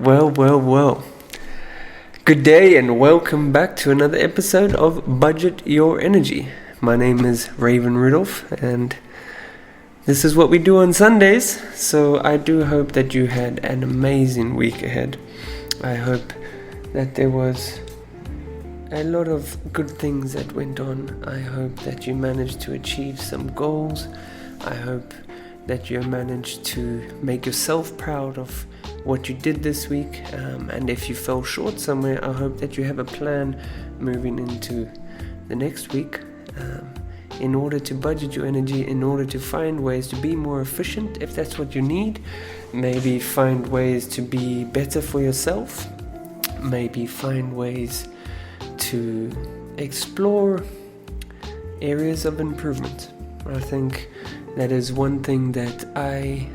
Well. Good day and welcome back to another episode of Budget Your Energy. My name is Raven Rudolph and this is what we do on Sundays. So I do hope that you had an amazing week ahead. I hope that there was a lot of good things that went on. I hope that you managed to achieve some goals. I hope that you managed to make yourself proud of what you did this week, and if you fell short somewhere, I hope that you have a plan moving into the next week in order to budget your energy, in order to find ways to be more efficient if that's what you need, maybe find ways to be better for yourself, maybe find ways to explore areas of improvement. I think that is one thing that I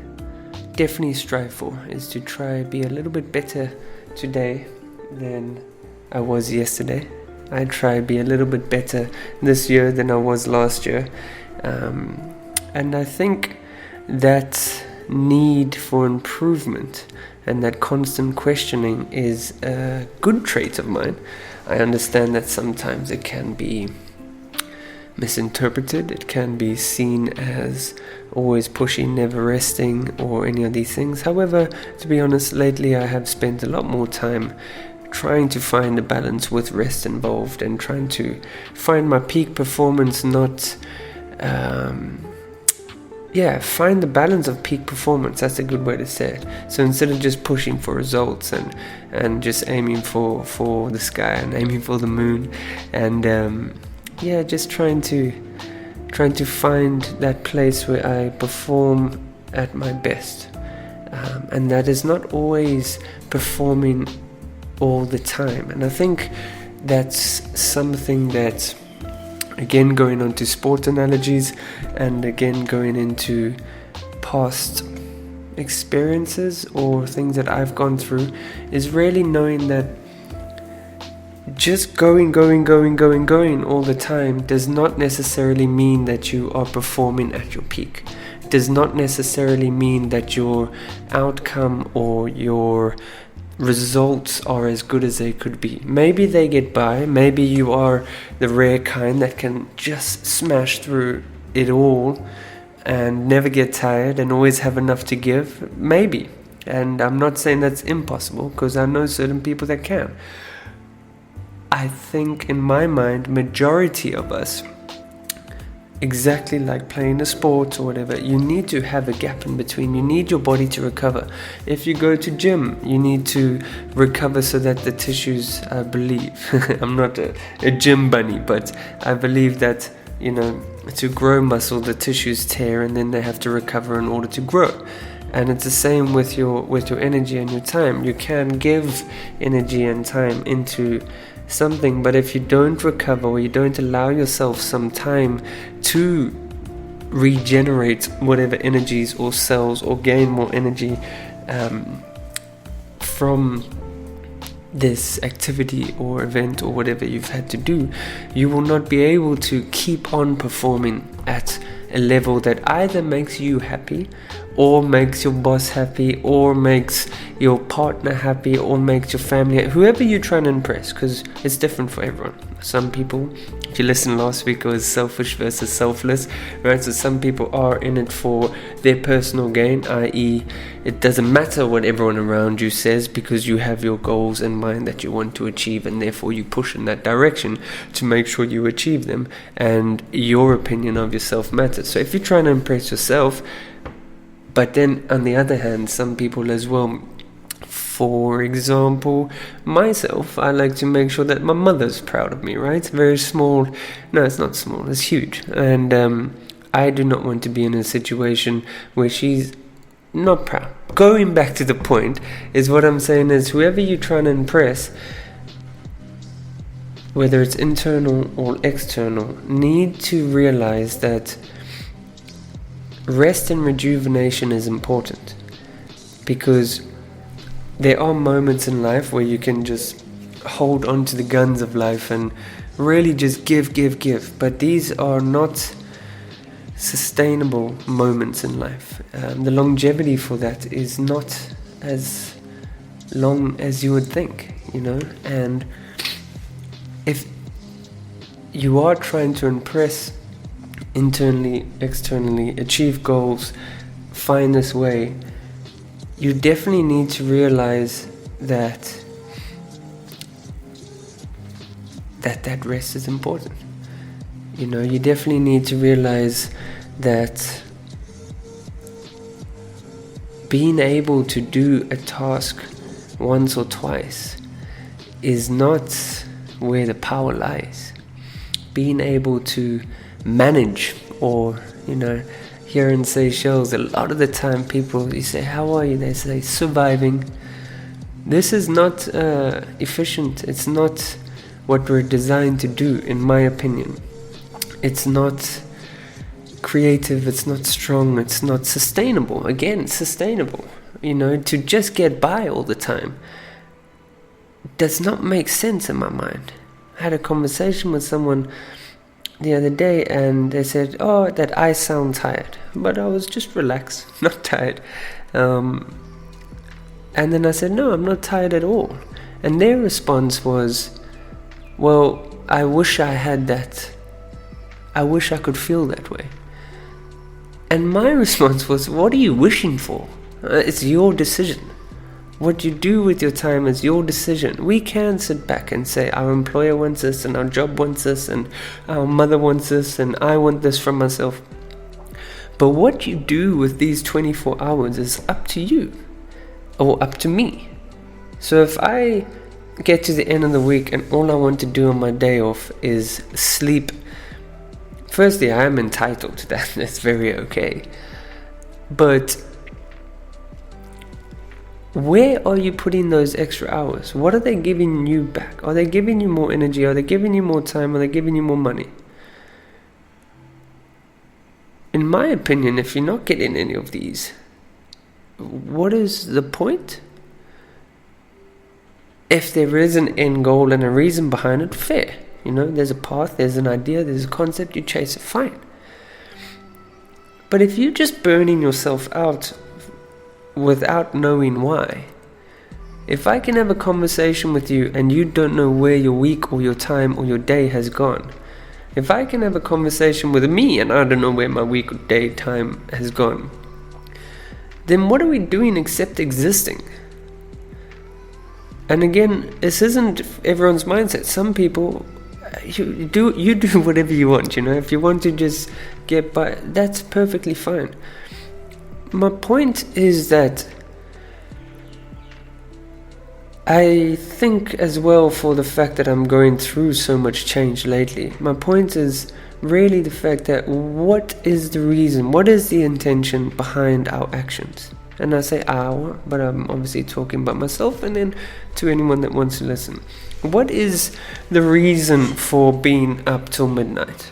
definitely strive for, is to try be a little bit better today than I was yesterday. I try be a little bit better this year than I was last year. And I think that need for improvement and that constant questioning is a good trait of mine. I understand that sometimes it can be misinterpreted, it can be seen as always pushing, never resting, or any of these things. However, to be honest, lately I have spent a lot more time trying to find a balance with rest involved and trying to find my peak performance, find the balance of peak performance. That's a good way to say it. So instead of just pushing for results and just aiming for the sky and aiming for the moon and just trying to find that place where I perform at my best, and that is not always performing all the time. And I think that's something that, again, going on to sport analogies and again going into past experiences or things that I've gone through, is really knowing that just going all the time does not necessarily mean that you are performing at your peak. It does not necessarily mean that your outcome or your results are as good as they could be. Maybe they get by, maybe you are the rare kind that can just smash through it all and never get tired and always have enough to give. Maybe. And I'm not saying that's impossible, because I know certain people that can. I think in my mind, majority of us, exactly like playing a sport or whatever, you need to have a gap in between. You need your body to recover. If you go to gym, you need to recover so that the tissues, I believe, I'm not a gym bunny, but I believe that, to grow muscle, the tissues tear and then they have to recover in order to grow. And it's the same with your energy and your time. You can give energy and time into something, but if you don't recover or you don't allow yourself some time to regenerate whatever energies or cells or gain more energy from this activity or event or whatever you've had to do, you will not be able to keep on performing at a level that either makes you happy or makes your boss happy or makes your partner happy or makes your family, whoever you're trying to impress, because it's different for everyone. Some people, if you listened last week, it was selfish versus selfless, right? So some people are in it for their personal gain, i.e. it doesn't matter what everyone around you says, because you have your goals in mind that you want to achieve, and therefore you push in that direction to make sure you achieve them, and your opinion of yourself matters. So if you're trying to impress yourself, but then on the other hand, some people as well, for example, myself, I like to make sure that my mother's proud of me, right? Very small. No, it's not small, it's huge. And I do not want to be in a situation where she's not proud. Going back to the point, is what I'm saying is, whoever you're trying to impress, whether it's internal or external, need to realize that rest and rejuvenation is important, because there are moments in life where you can just hold on to the guns of life and really just give. But these are not sustainable moments in life. The longevity for that is not as long as you would think, and if you are trying to impress internally, externally, achieve goals, find this way, you definitely need to realize that rest is important. You definitely need to realize that being able to do a task once or twice is not where the power lies. Being able to manage, or here in Seychelles, a lot of the time people, you say, how are you? They say, surviving. This is not efficient. It's not what we're designed to do, in my opinion. It's not creative, it's not strong, it's not sustainable. Again, sustainable. To just get by all the time does not make sense in my mind. I had a conversation with someone the other day, and they said, that I sound tired. But I was just relaxed, not tired. And then I said, no, I'm not tired at all. And their response was, well, I wish I had that. I wish I could feel that way. And my response was, what are you wishing for? It's your decision. What you do with your time is your decision. We can sit back and say, our employer wants this, and our job wants this, and our mother wants this, and I want this for myself. But what you do with these 24 hours is up to you, or up to me. So if I get to the end of the week and all I want to do on my day off is sleep, firstly, I am entitled to that. That's very okay. But where are you putting those extra hours? What are they giving you back? Are they giving you more energy? Are they giving you more time? Are they giving you more money? In my opinion, if you're not getting any of these, what is the point? If there is an end goal and a reason behind it, fair. There's a path, there's an idea, there's a concept, you chase it, fine. But if you're just burning yourself out without knowing why, if I can have a conversation with you and you don't know where your week or your time or your day has gone, if I can have a conversation with me and I don't know where my week or day time has gone, then what are we doing except existing? And again, this isn't everyone's mindset. Some people, you do whatever you want, if you want to just get by, that's perfectly fine. My point is that I think as well, for the fact that I'm going through so much change lately, my point is really the fact that what is the reason, what is the intention behind our actions? And I say our, but I'm obviously talking about myself and then to anyone that wants to listen. What is the reason for being up till midnight?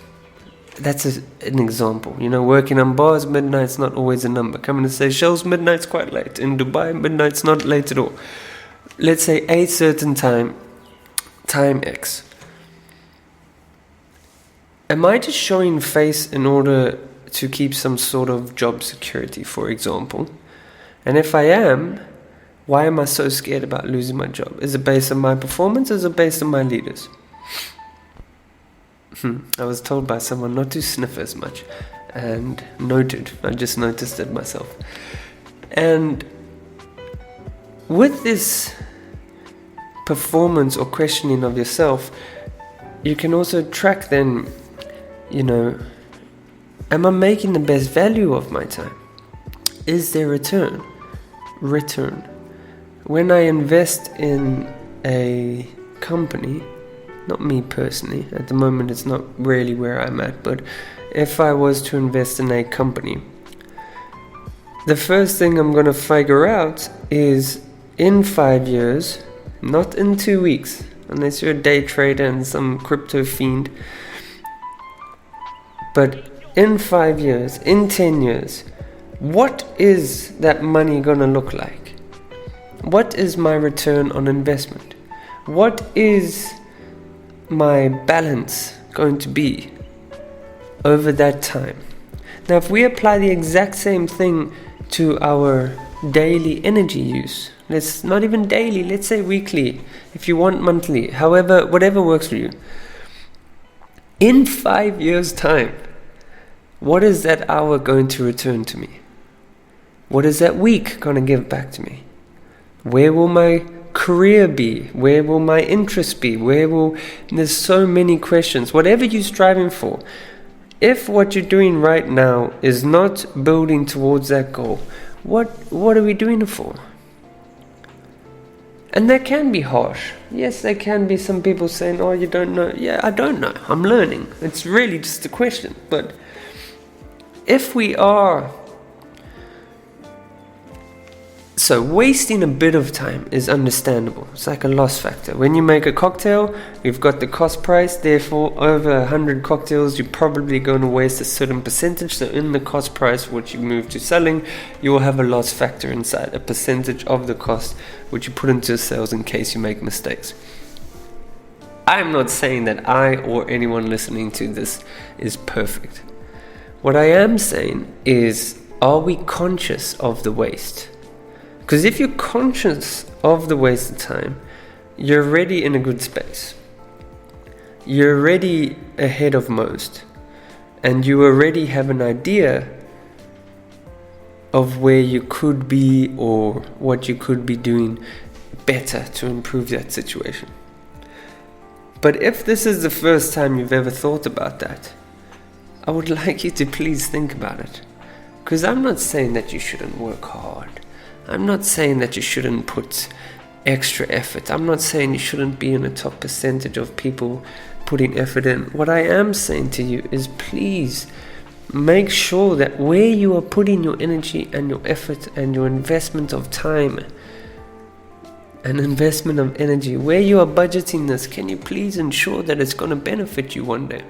That's an example. Working on bars, midnight's not always a number. Coming to Seychelles, midnight's quite late. In Dubai, midnight's not late at all. Let's say a certain time X. Am I just showing face in order to keep some sort of job security, for example? And if I am, why am I so scared about losing my job? Is it based on my performance, or is it based on my leaders? I was told by someone not to sniff as much, and noted. I just noticed it myself. And with this performance or questioning of yourself, you can also track then, am I making the best value of my time? Is there return? When I invest in a company, not me personally, at the moment it's not really where I'm at, but if I was to invest in a company, the first thing I'm going to figure out is in 5 years, not in 2 weeks, unless you're a day trader and some crypto fiend, but in 5 years, in 10 years, what is that money going to look like? What is my return on investment? What is my balance going to be over that time? Now, if we apply the exact same thing to our daily energy use. Let's not even daily, let's say weekly, if you want monthly, however, whatever works for you. In 5 years' time, what is that hour going to return to me? What is that week going to give back to me? Where will my career be? Where will my interest be? There's so many questions. Whatever you're striving for, if what you're doing right now is not building towards that goal, what are we doing it for? And that can be harsh. Yes, there can be some people saying, oh, you don't know. Yeah, I don't know. I'm learning. It's really just a question. But if we are... So wasting a bit of time is understandable. It's like a loss factor. When you make a cocktail, you've got the cost price. Therefore, over 100 cocktails, you're probably going to waste a certain percentage. So in the cost price, which you move to selling, you will have a loss factor inside, a percentage of the cost, which you put into sales in case you make mistakes. I'm not saying that I or anyone listening to this is perfect. What I am saying is, are we conscious of the waste? Because if you're conscious of the waste of time, you're already in a good space. You're already ahead of most. And you already have an idea of where you could be or what you could be doing better to improve that situation. But if this is the first time you've ever thought about that, I would like you to please think about it. Because I'm not saying that you shouldn't work hard. I'm not saying that you shouldn't put extra effort. I'm not saying you shouldn't be in a top percentage of people putting effort in. What I am saying to you is, please make sure that where you are putting your energy and your effort and your investment of time and investment of energy, where you are budgeting this, can you please ensure that it's going to benefit you one day?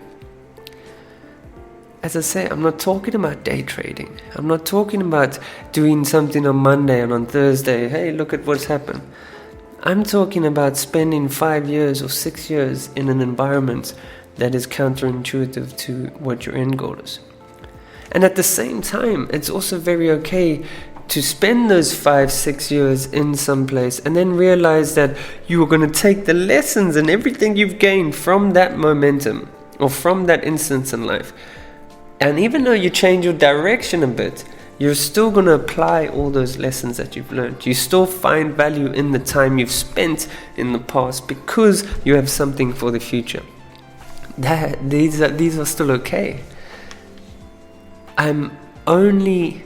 As I say, I'm not talking about day trading. I'm not talking about doing something on Monday and on Thursday, hey, look at what's happened. I'm talking about spending 5 years or 6 years in an environment that is counterintuitive to what your end goal is. And at the same time, it's also very okay to spend those 5-6 years in some place and then realize that you are going to take the lessons and everything you've gained from that momentum or from that instance in life. And even though you change your direction a bit, you're still going to apply all those lessons that you've learned. You still find value in the time you've spent in the past because you have something for the future. These are still okay. I'm only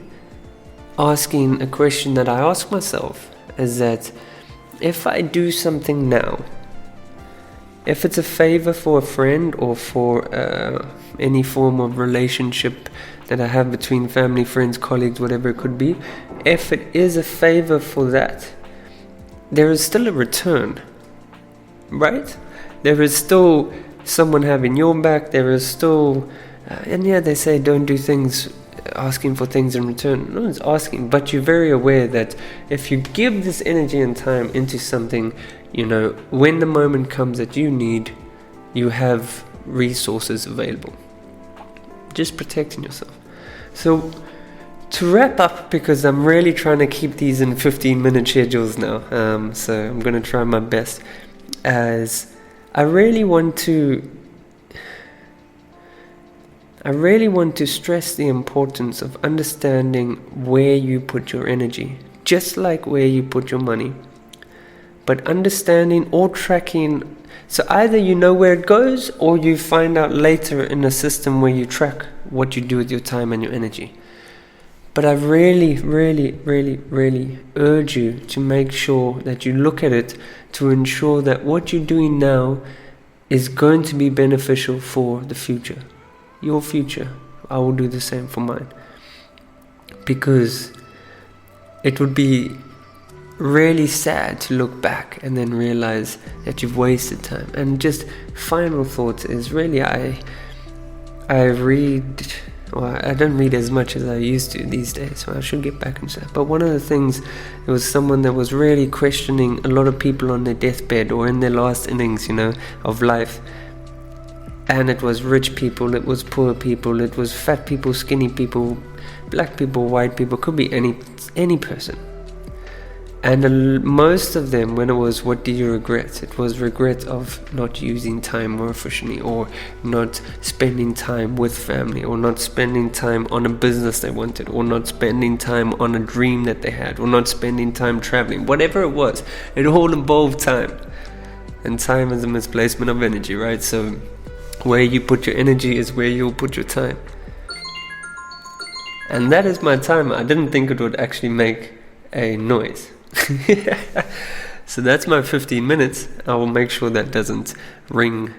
asking a question that I ask myself, is that if I do something now, if it's a favor for a friend or for any form of relationship that I have between family, friends, colleagues, whatever it could be, if it is a favor for that, there is still a return, right? There is still someone having your back, there is still, and yeah, they say don't do things asking for things in return. No one's asking, but you're very aware that if you give this energy and time into something, when the moment comes that you need, you have resources available. Just protecting yourself. So to wrap up, because I'm really trying to keep these in 15-minute schedules now, so I'm going to try my best, as I really want to stress the importance of understanding where you put your energy, just like where you put your money. But understanding or tracking, so either you know where it goes or you find out later in a system where you track what you do with your time and your energy. But I really, really, really, really urge you to make sure that you look at it to ensure that what you're doing now is going to be beneficial for the future. Your future. I will do the same for mine. Because it would be really sad to look back and then realize that you've wasted time. And just final thoughts is really I read, well, I don't read as much as I used to these days, so I should get back into that. But one of the things, it was someone that was really questioning a lot of people on their deathbed or in their last innings, of life. And it was rich people, it was poor people, it was fat people, skinny people, black people, white people, could be any person. And most of them, when it was what do you regret, it was regret of not using time more efficiently, or not spending time with family, or not spending time on a business they wanted, or not spending time on a dream that they had, or not spending time traveling. Whatever it was, it all involved time. And time is a misplacement of energy, right? So where you put your energy is where you'll put your time. And that is my timer. I didn't think it would actually make a noise. So that's my 15 minutes. I will make sure that doesn't ring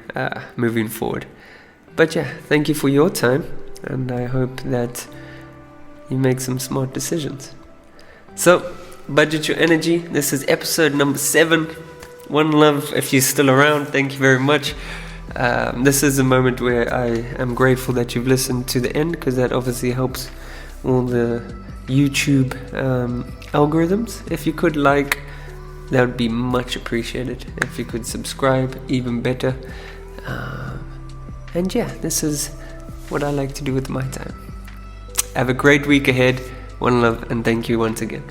moving forward. But yeah, thank you for your time, and I hope that you make some smart decisions. So, budget your energy. This is episode number 7. One love. If you're still around, thank you very much. This is a moment where I am grateful that you've listened to the end, because that obviously helps all the YouTube algorithms. If you could that would be much appreciated. If you could subscribe, even better. And yeah, this is what I like to do with my time. Have a great week ahead. One love, and thank you once again.